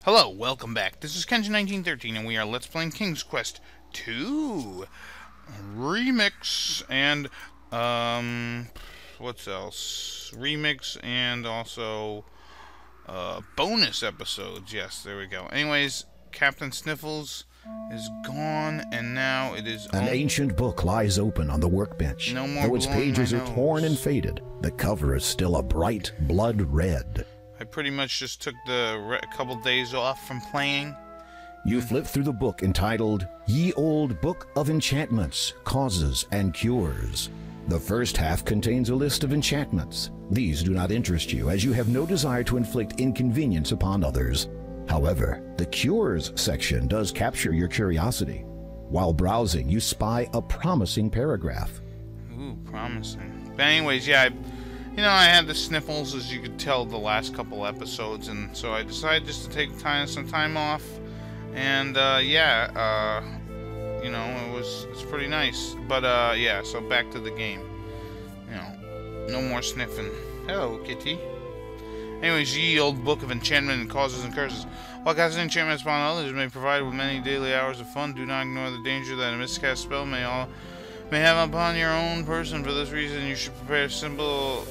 Hello, welcome back. This is Kenji1913, and we are Let's Playing King's Quest 2 Remix, and, what's else? Remix, and also, bonus episodes. Yes, there we go. Anyways, Captain Sniffles is gone, and now it is An ancient book lies open on the workbench. No more Though its pages are torn and faded, the cover is still a bright blood red. I pretty much just took a couple days off from playing. You flip through the book entitled Ye Old Book of Enchantments, Causes and Cures. The first half contains a list of enchantments. These do not interest you, as you have no desire to inflict inconvenience upon others. However, the Cures section does capture your curiosity. While browsing, you spy a promising paragraph. Ooh, promising. But anyways, yeah, I had the sniffles, as you could tell, the last couple episodes, and so I decided just to take some time off, and, it's pretty nice. But, yeah, so back to the game. No more sniffing. Hello, kitty. Anyways, ye old book of enchantment and causes and curses. While casting enchantments upon others may provide with many daily hours of fun, do not ignore the danger that a miscast spell may have upon your own person. For this reason, you should prepare a simple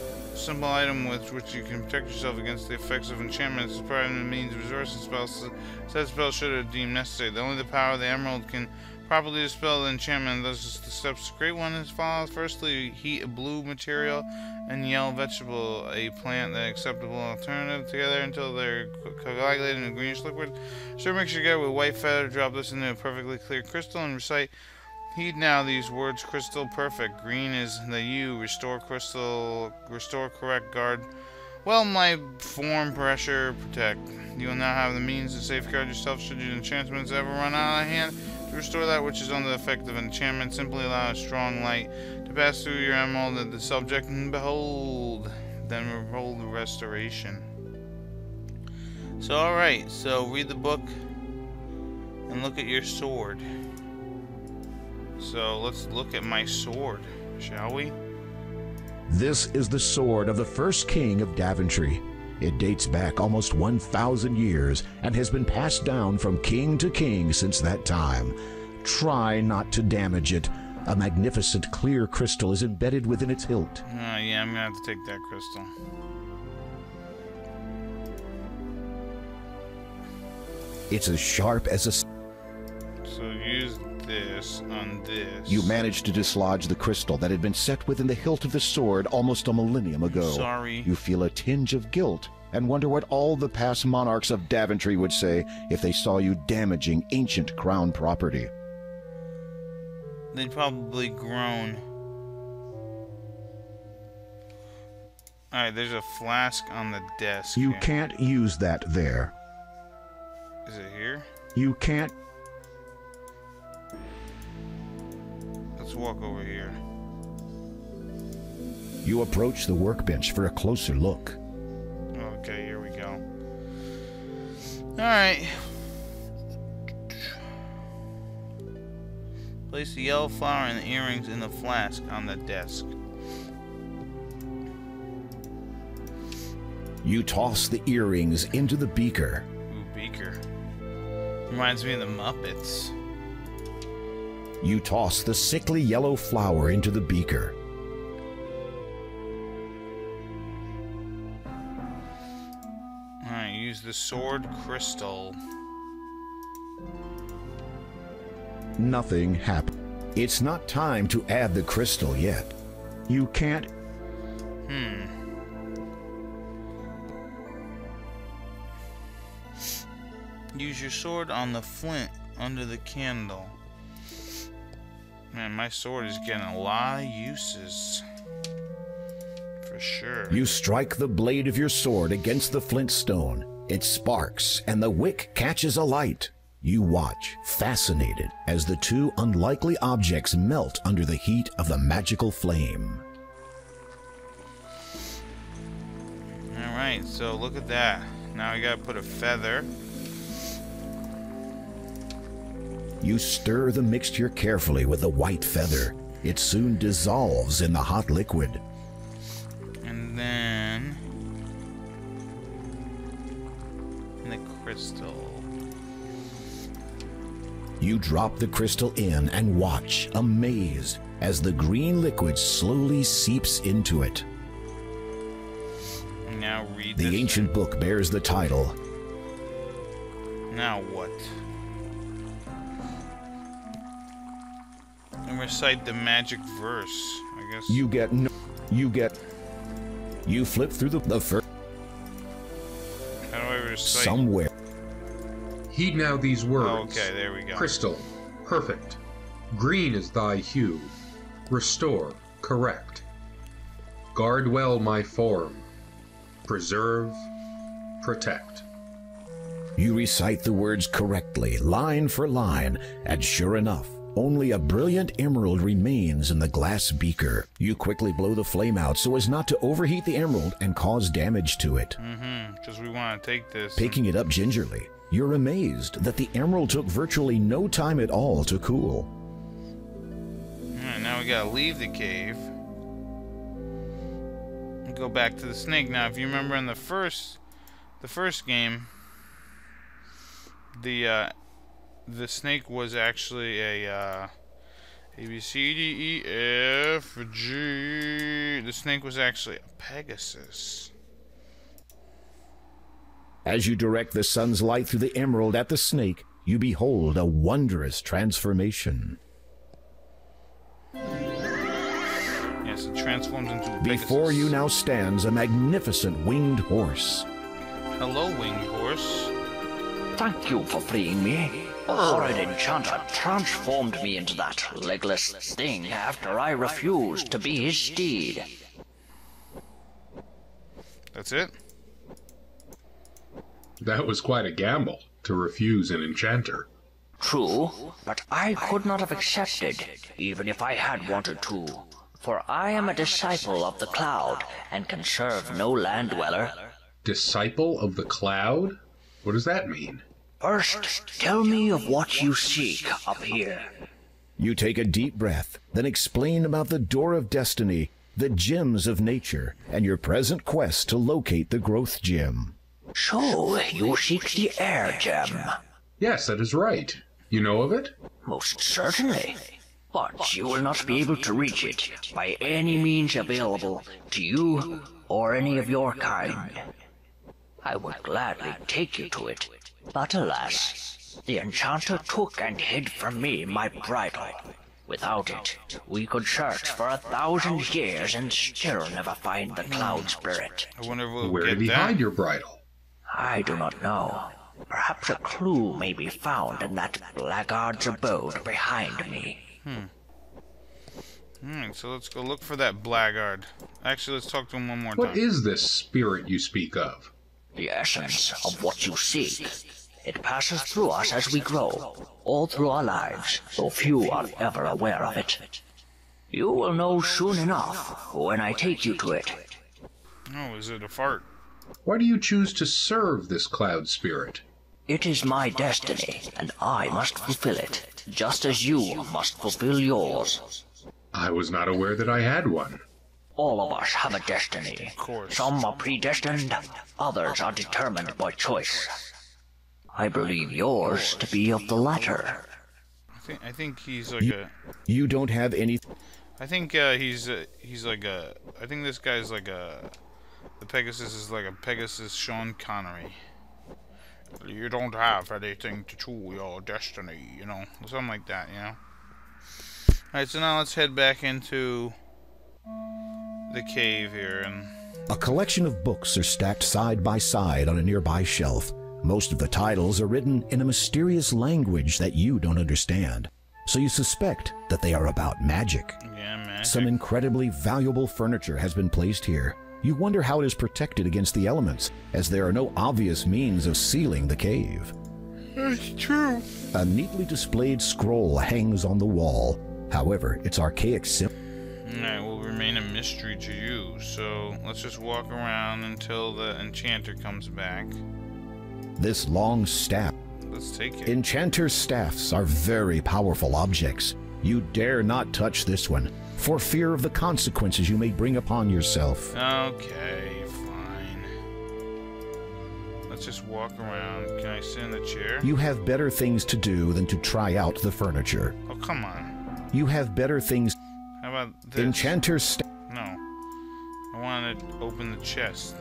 item with which you can protect yourself against the effects of enchantments, as provided in the means of resources spells. Said spell should have deemed necessary. Only the power of the emerald can properly dispel the enchantment. Thus, the steps to create one as follows. Firstly, heat a blue material and yellow vegetable, a plant that acceptable alternative, together until they're coagulated in a greenish liquid. Stir mixture together with white feather. Drop this into a perfectly clear crystal and recite. Heed now these words: crystal perfect. Green is the U. Restore crystal. Restore correct. Guard well my form. Pressure. Protect. You will now have the means to safeguard yourself should your enchantments ever run out of hand. To restore that which is under the effect of enchantment, simply allow a strong light to pass through your emerald and the subject, and behold, then roll the restoration. So, alright, so read the book and look at your sword. So let's look at my sword, shall we? This is the sword of the first king of Daventry. It dates back almost 1,000 years and has been passed down from king to king since that time. Try not to damage it. A magnificent clear crystal is embedded within its hilt. Yeah, I'm gonna have to take that crystal. It's as sharp as a... So use this on this. You managed to dislodge the crystal that had been set within the hilt of the sword almost a millennium ago. Sorry. You feel a tinge of guilt and wonder what all the past monarchs of Daventry would say if they saw you damaging ancient crown property. They'd probably groan. Alright, there's a flask on the desk. You here. can't use that there. Is it here? You can't... Let's walk over here. You approach the workbench for a closer look. Okay, here we go. Alright. Place the yellow flower and the earrings in the flask on the desk. You toss the earrings into the beaker. Ooh, beaker. Reminds me of the Muppets. You toss the sickly yellow flower into the beaker. Alright, use the sword crystal. Nothing happened. It's not time to add the crystal yet. You can't... Use your sword on the flint under the candle. Man, my sword is getting a lot of uses. For sure. You strike the blade of your sword against the flint stone. It sparks, and the wick catches alight. You watch, fascinated, as the two unlikely objects melt under the heat of the magical flame. Alright, so look at that. Now we gotta put a feather. You stir the mixture carefully with the white feather. It soon dissolves in the hot liquid. And then... in the crystal. You drop the crystal in and watch, amazed, as the green liquid slowly seeps into it. Now read The this ancient book bears the title. Now what? And recite the magic verse, I guess. You flip through the first. How do I recite? Somewhere. Heed now these words. Okay, there we go. Crystal, perfect. Green is thy hue. Restore, correct. Guard well my form. Preserve, protect. You recite the words correctly, line for line, and sure enough, only a brilliant emerald remains in the glass beaker. You quickly blow the flame out so as not to overheat the emerald and cause damage to it. Because we want to take this. Picking it up gingerly, you're amazed that the emerald took virtually no time at all to cool. Alright, now we gotta leave the cave. And go back to the snake. Now, if you remember in the first game, the snake was actually a A, B, C, D, E, F, G. The snake was actually a Pegasus. As you direct the sun's light through the emerald at the snake, you behold a wondrous transformation. Yes, it transforms into a Pegasus. Before you now stands a magnificent winged horse. Hello, winged horse. Thank you for freeing me. A horrid enchanter transformed me into that legless thing after I refused to be his steed. That's it? That was quite a gamble, to refuse an enchanter. True, but I could not have accepted, even if I had wanted to. For I am a disciple of the cloud, and can serve no land dweller. Disciple of the cloud? What does that mean? First, tell me of what you seek up here. You take a deep breath, then explain about the Door of Destiny, the gems of nature, and your present quest to locate the growth gem. So, you seek the air gem? Yes, that is right. You know of it? Most certainly. But you will not be able to reach it by any means available to you or any of your kind. I would gladly take you to it, but alas, the enchanter took and hid from me my bridle. Without it, we could search for 1,000 years and still never find the cloud spirit. I wonder if we'll Where get did he that. hide your bridle? I do not know. Perhaps a clue may be found in that blackguard's abode behind me. Alright, so let's go look for that blackguard. Actually, let's talk to him one more What time. is this spirit you speak of? The essence of what you seek. It passes through us as we grow, all through our lives, though few are ever aware of it. You will know soon enough when I take you to it. Oh, is it a fart? Why do you choose to serve this cloud spirit? It is my destiny, and I must fulfill it, just as you must fulfill yours. I was not aware that I had one. All of us have a destiny. Of course. Some are predestined, others are determined by choice. I believe yours to be of the latter. I think he's like a... You don't have any... I think he's like a... I think this guy's like a... The Pegasus is like a Pegasus Sean Connery. You don't have anything to do your destiny, you know? Something like that, you know? Alright, so now let's head back into the cave here and... A collection of books are stacked side by side on a nearby shelf. Most of the titles are written in a mysterious language that you don't understand, so you suspect that they are about magic. Yeah, magic. Some incredibly valuable furniture has been placed here. You wonder how it is protected against the elements, as there are no obvious means of sealing the cave. That's true. A neatly displayed scroll hangs on the wall. However, its archaic symbol... Alright, will remain a mystery to you, so let's just walk around until the enchanter comes back. This long staff... Let's take it. Enchanter's staffs are very powerful objects. You dare not touch this one, for fear of the consequences you may bring upon yourself. Okay, fine. Let's just walk around. Can I sit in the chair? You have better things to do than to try out the furniture. Oh, come on. You have better things. How about this? Enchanter No. I want to open the chest.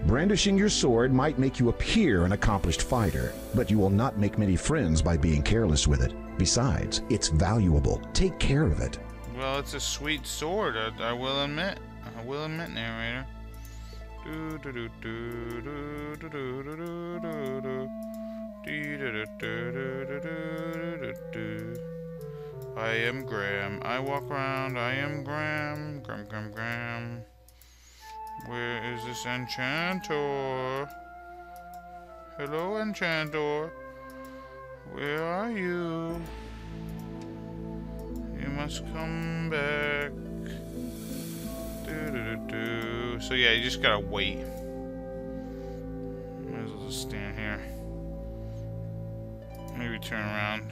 Brandishing your sword might make you appear an accomplished fighter, but you will not make many friends by being careless with it. Besides, it's valuable. Take care of it. Well, it's a sweet sword, I will admit. I will admit, narrator. I am Graham. I walk around. I am Graham. Graham. Where is this enchanter? Hello, enchanter. Where are you? You must come back. So yeah, you just gotta wait. Might as well just stand here. Maybe turn around.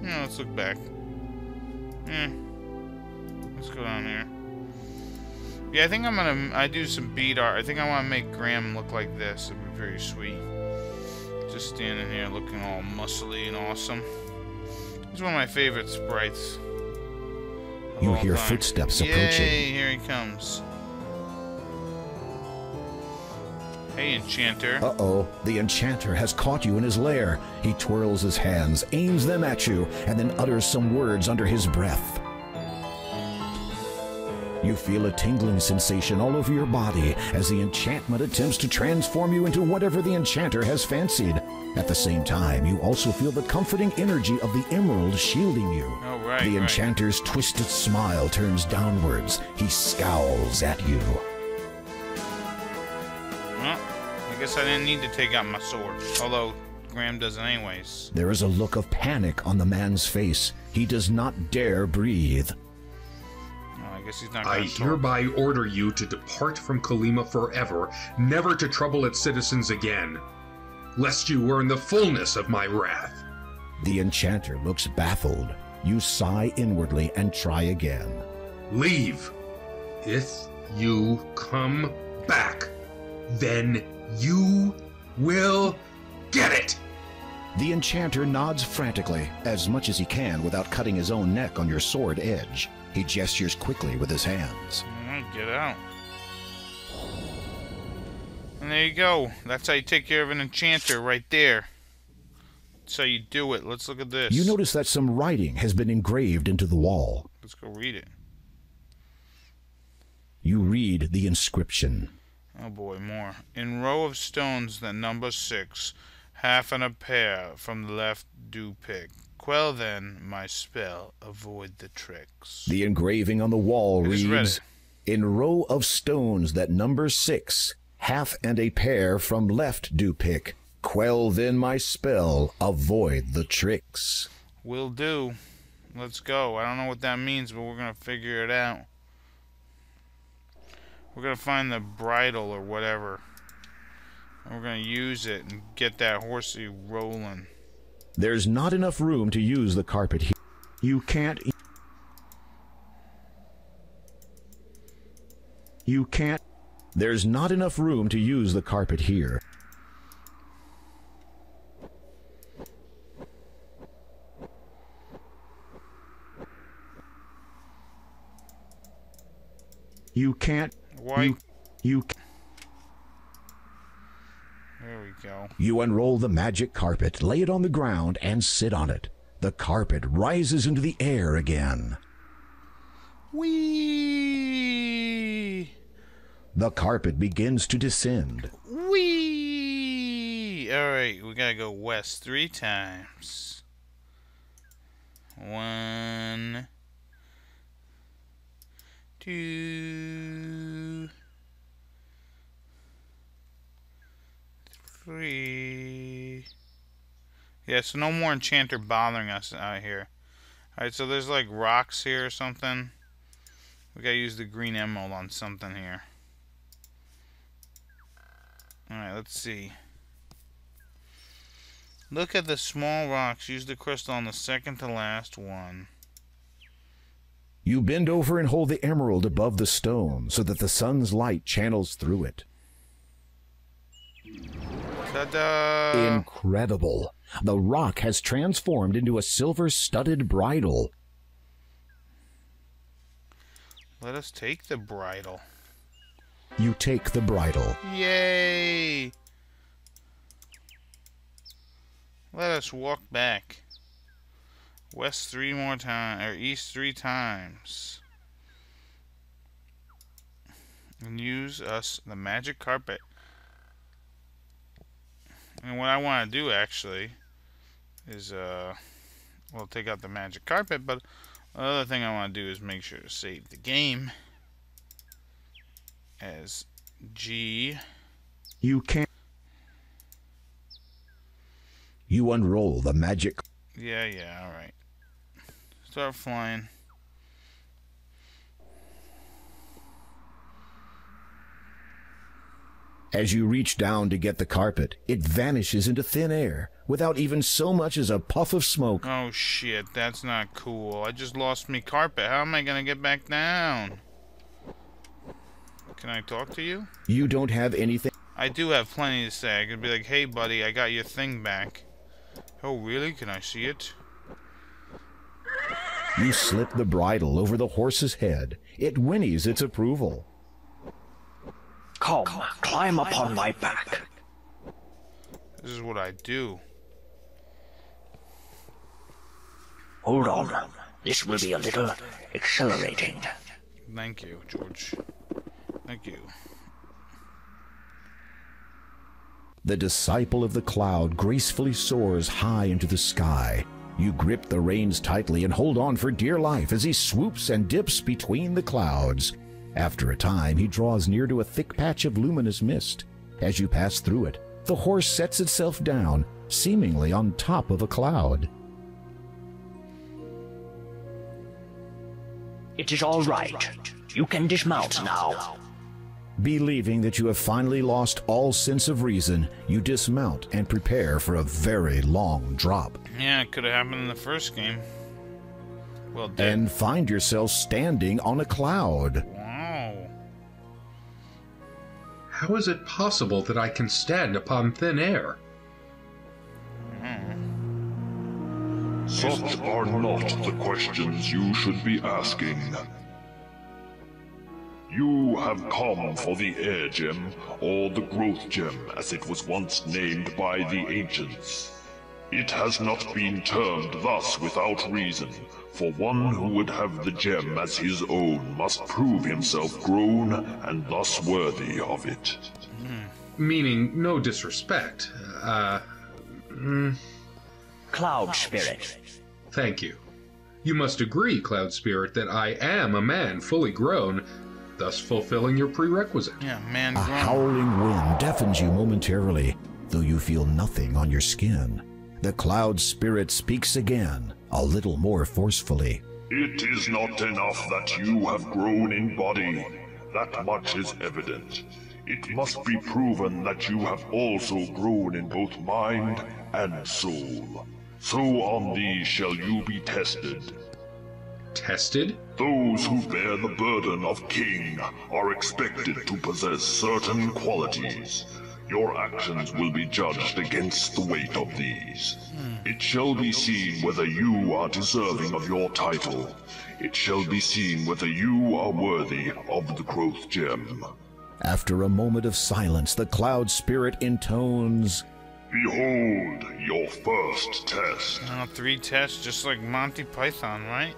Yeah, let's look back. Let's go down here. Yeah, I think I do some bead art. I think I wanna make Graham look like this. It'd be pretty sweet. Just standing here looking all muscly and awesome. He's one of my favorite sprites. You hear footsteps approaching. Yay, here he comes. Hey, enchanter. Uh-oh, the enchanter has caught you in his lair. He twirls his hands, aims them at you, and then utters some words under his breath. You feel a tingling sensation all over your body as the enchantment attempts to transform you into whatever the enchanter has fancied. At the same time, you also feel the comforting energy of the emerald shielding you. Oh, right, the enchanter's twisted smile turns downwards. He scowls at you. Well, I guess I didn't need to take out my sword. Although, Graham doesn't anyways. There is a look of panic on the man's face. He does not dare breathe. I guess he's not I hereby order you to depart from Kalima forever, never to trouble its citizens again, lest you earn the fullness of my wrath. The enchanter looks baffled. You sigh inwardly and try again. Leave. If you come back, then you will get it. The enchanter nods frantically, as much as he can without cutting his own neck on your sword edge. He gestures quickly with his hands. Get out. And there you go. That's how you take care of an enchanter right there. That's how you do it. Let's look at this. You notice that some writing has been engraved into the wall. Let's go read it. You read the inscription. Oh boy, more. In row of stones that number 6, half and a pair from the left do pick. Quell then my spell, avoid the tricks. The engraving on the wall reads, in row of stones that number 6, half and a pair from left do pick. Quell then my spell, avoid the tricks. Will do. Let's go. I don't know what that means, but we're going to figure it out. We're going to find the bridle or whatever. And we're going to use it and get that horsey rolling. There's not enough room to use the carpet here. You can't. There's not enough room to use the carpet here. You can't. Why? You. There we go. You unroll the magic carpet, lay it on the ground, and sit on it. The carpet rises into the air again. Whee! The carpet begins to descend. Whee! Alright, we gotta go west 3 times. 1, 2, 3. Yeah, so no more enchanter bothering us out here. Alright, so there's like rocks here or something. We gotta use the green emerald on something here. Alright, let's see. Look at the small rocks. Use the crystal on the second to last one. You bend over and hold the emerald above the stone so that the sun's light channels through it. Ta-da! Incredible. The rock has transformed into a silver-studded bridle. Let us take the bridle. You take the bridle. Yay! Let us walk back. West 3 more times, or east 3 times. And use us the magic carpet. And what I want to do actually is well, take out the magic carpet, but the other thing I want to do is make sure to save the game as G. You can. You unroll the magic. Yeah, alright. Start flying. As you reach down to get the carpet, it vanishes into thin air without even so much as a puff of smoke. Oh shit, that's not cool. I just lost me carpet. How am I gonna get back down? Can I talk to you? You don't have anything. I do have plenty to say. I could be like, hey buddy, I got your thing back. Oh really? Can I see it? You slip the bridle over the horse's head. It whinnies its approval. Come, climb upon my back. This is what I do. Hold on. This will be a little accelerating. Thank you, George. Thank you. The disciple of the cloud gracefully soars high into the sky. You grip the reins tightly and hold on for dear life as he swoops and dips between the clouds. After a time, he draws near to a thick patch of luminous mist. As you pass through it, the horse sets itself down, seemingly on top of a cloud. It is all right. You can dismount now. Believing that you have finally lost all sense of reason, you dismount and prepare for a very long drop. Yeah, it could have happened in the first game. Well, dead. And find yourself standing on a cloud. Wow. How is it possible that I can stand upon thin air? Such are not the questions you should be asking. You have come for the Air Gem, or the Growth Gem, as it was once named by the ancients. It has not been termed thus without reason, for one who would have the gem as his own must prove himself grown and thus worthy of it. Meaning, no disrespect. Cloud Spirit. Thank you. You must agree, Cloud Spirit, that I am a man fully grown, thus fulfilling your prerequisite. Yeah, man. A howling wind deafens you momentarily, though you feel nothing on your skin. The Cloud Spirit speaks again, a little more forcefully. It is not enough that you have grown in body. That much is evident. It must be proven that you have also grown in both mind and soul. So on these shall you be tested. Tested? Those who bear the burden of king are expected to possess certain qualities. Your actions will be judged against the weight of these. It shall be seen whether you are deserving of your title. It shall be seen whether you are worthy of the Growth Gem. After a moment of silence, the Cloud Spirit intones, Behold your first test. 3 tests, just like Monty Python, right?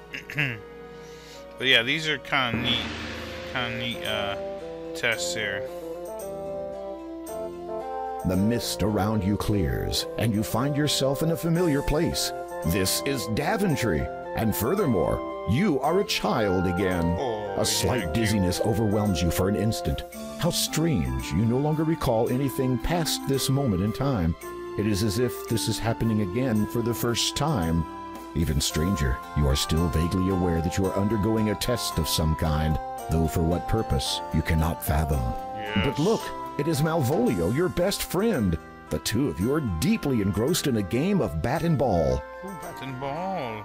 But yeah, these are kind of neat tests here. The mist around you clears, and you find yourself in a familiar place. This is Daventry, and furthermore, you are a child again. Oh, A slight yeah, dizziness overwhelms you for an instant. How strange, you no longer recall anything past this moment in time. It is as if this is happening again for the first time. Even stranger, you are still vaguely aware that you are undergoing a test of some kind, though for what purpose, you cannot fathom. Yes. But look, it is Malvolio, your best friend. The two of you are deeply engrossed in a game of bat and ball. Ooh, bat and ball.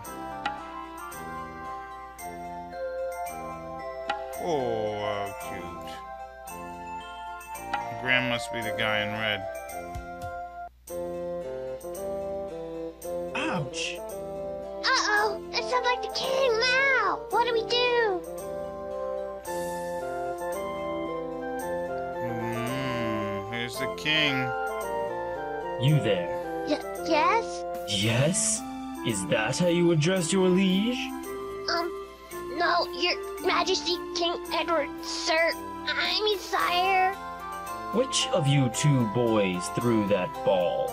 Oh, how cute. Graham must be the guy in red. Ouch! Uh-oh! That sounds like the king now! What do we do? Here's the king. You there. Yes? Yes? Is that how you address your liege? No, Your Majesty, King Edward, sir. I mean, sire. Which of you two boys threw that ball?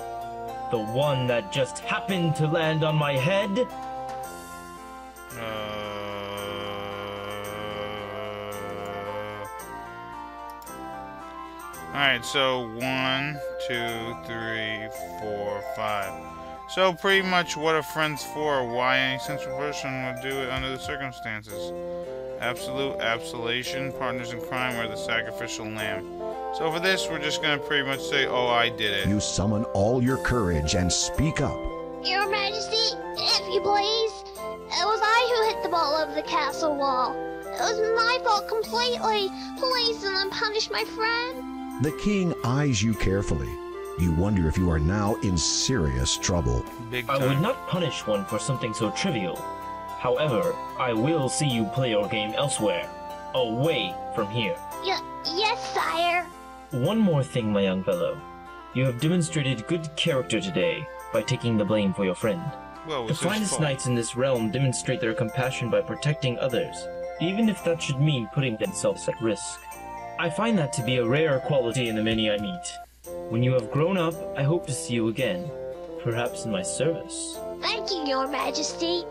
The one that just happened to land on my head? Alright, so 1, 2, 3, 4, 5. So pretty much what a friend's for, why any sensible person would do it under the circumstances. Absolute absolution, partners in crime, or the sacrificial lamb. So for this, we're just gonna pretty much say, oh, I did it. You summon all your courage and speak up. Your Majesty, if you please. It was I who hit the ball over the castle wall. It was my fault completely. Please do not punish my friend. The king eyes you carefully. You wonder if you are now in serious trouble. Big I time. would not punish one for something so trivial. However, I will see you play your game elsewhere, away from here. Yes, sire. One more thing, my young fellow. You have demonstrated good character today by taking the blame for your friend. Well, it The was his finest fault. knights in this realm demonstrate their compassion by protecting others, even if that should mean putting themselves at risk. I find that to be a rare quality in the many I meet. When you have grown up, I hope to see you again, perhaps in my service. Thank you, Your Majesty.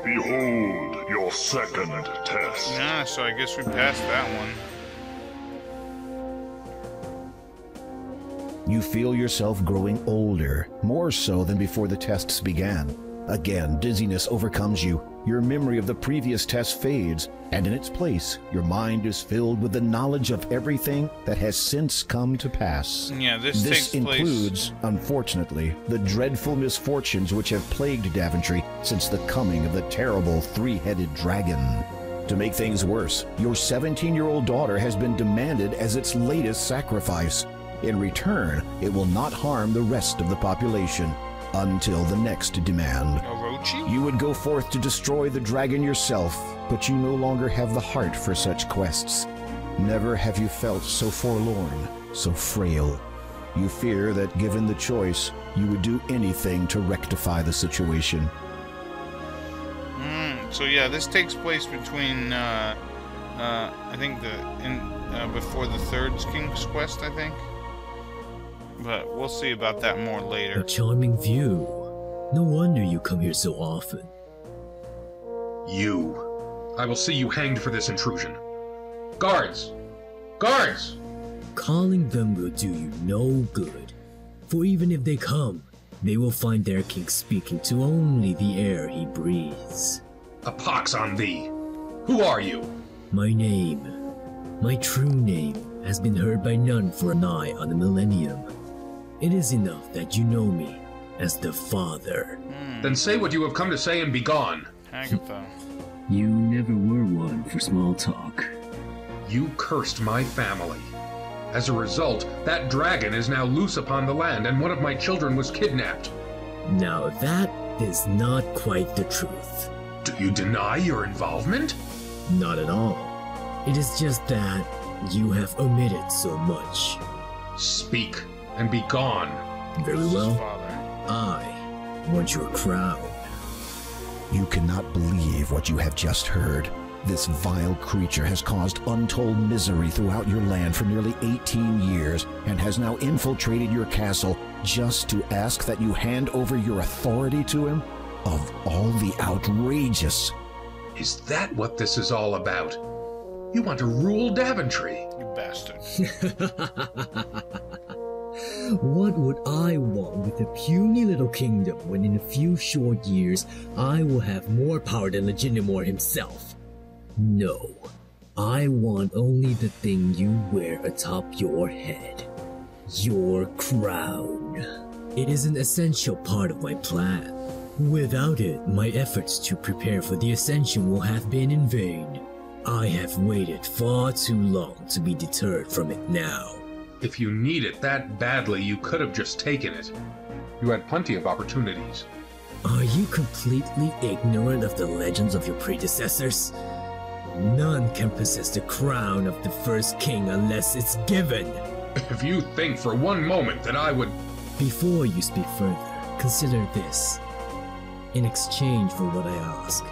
Behold your second test. Yeah, so I guess we passed that one. You feel yourself growing older, more so than before the tests began. Again, dizziness overcomes you. Your memory of the previous test fades, and in its place, your mind is filled with the knowledge of everything that has since come to pass. Yeah, this takes includes, unfortunately, the dreadful misfortunes which have plagued Daventry since the coming of the terrible three-headed dragon. To make things worse, your 17-year-old daughter has been demanded as its latest sacrifice. In return, it will not harm the rest of the population until the next demand. Orochi? You would go forth to destroy the dragon yourself, but you no longer have the heart for such quests. Never have you felt so forlorn, so frail. You fear that given the choice, you would do anything to rectify the situation. So yeah, this takes place between, I think before the third King's Quest, I think. But we'll see about that more later. A charming view. No wonder you come here so often. You. I will see you hanged for this intrusion. Guards! Guards! Calling them will do you no good. For even if they come, they will find their king speaking to only the air he breathes. A pox on thee! Who are you? My name, my true name, has been heard by none for nigh on a millennium. It is enough that you know me as the Father. Then say what you have come to say and be gone. Agatha. You never were one for small talk. You cursed my family. As a result, that dragon is now loose upon the land, and one of my children was kidnapped. Now that is not quite the truth. Do you deny your involvement? Not at all. It is just that you have omitted so much. Speak and be gone. Very This is well. father. I want your crown. You cannot believe what you have just heard. This vile creature has caused untold misery throughout your land for nearly 18 years and has now infiltrated your castle just to ask that you hand over your authority to him? Of all the outrageous... Is that what this is all about? You want to rule Daventry? You bastard. What would I want with a puny little kingdom when in a few short years I will have more power than Legitimor himself? No, I want only the thing you wear atop your head. Your crown. It is an essential part of my plan. Without it, my efforts to prepare for the ascension will have been in vain. I have waited far too long to be deterred from it now. If you need it that badly, you could have just taken it. You had plenty of opportunities. Are you completely ignorant of the legends of your predecessors? None can possess the crown of the first king unless it's given. If you think for one moment that I would... Before you speak further, consider this. In exchange for what I ask,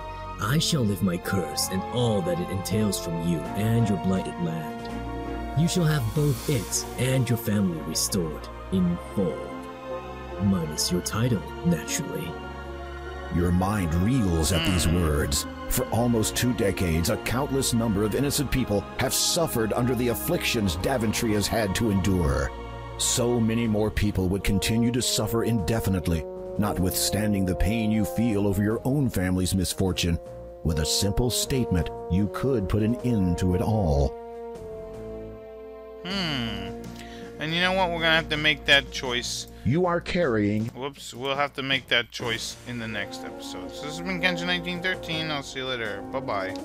I shall lift my curse and all that it entails from you and your blighted land. You shall have both it and your family restored in full. Minus your title, naturally. Your mind reels at these words. For almost 2 decades, a countless number of innocent people have suffered under the afflictions Daventry has had to endure. So many more people would continue to suffer indefinitely, notwithstanding the pain you feel over your own family's misfortune. With a simple statement, you could put an end to it all. And you know what? We're gonna have to make that choice. You are carrying... Whoops, we'll have to make that choice in the next episode. So this has been Kenji1913. I'll see you later. Bye-bye.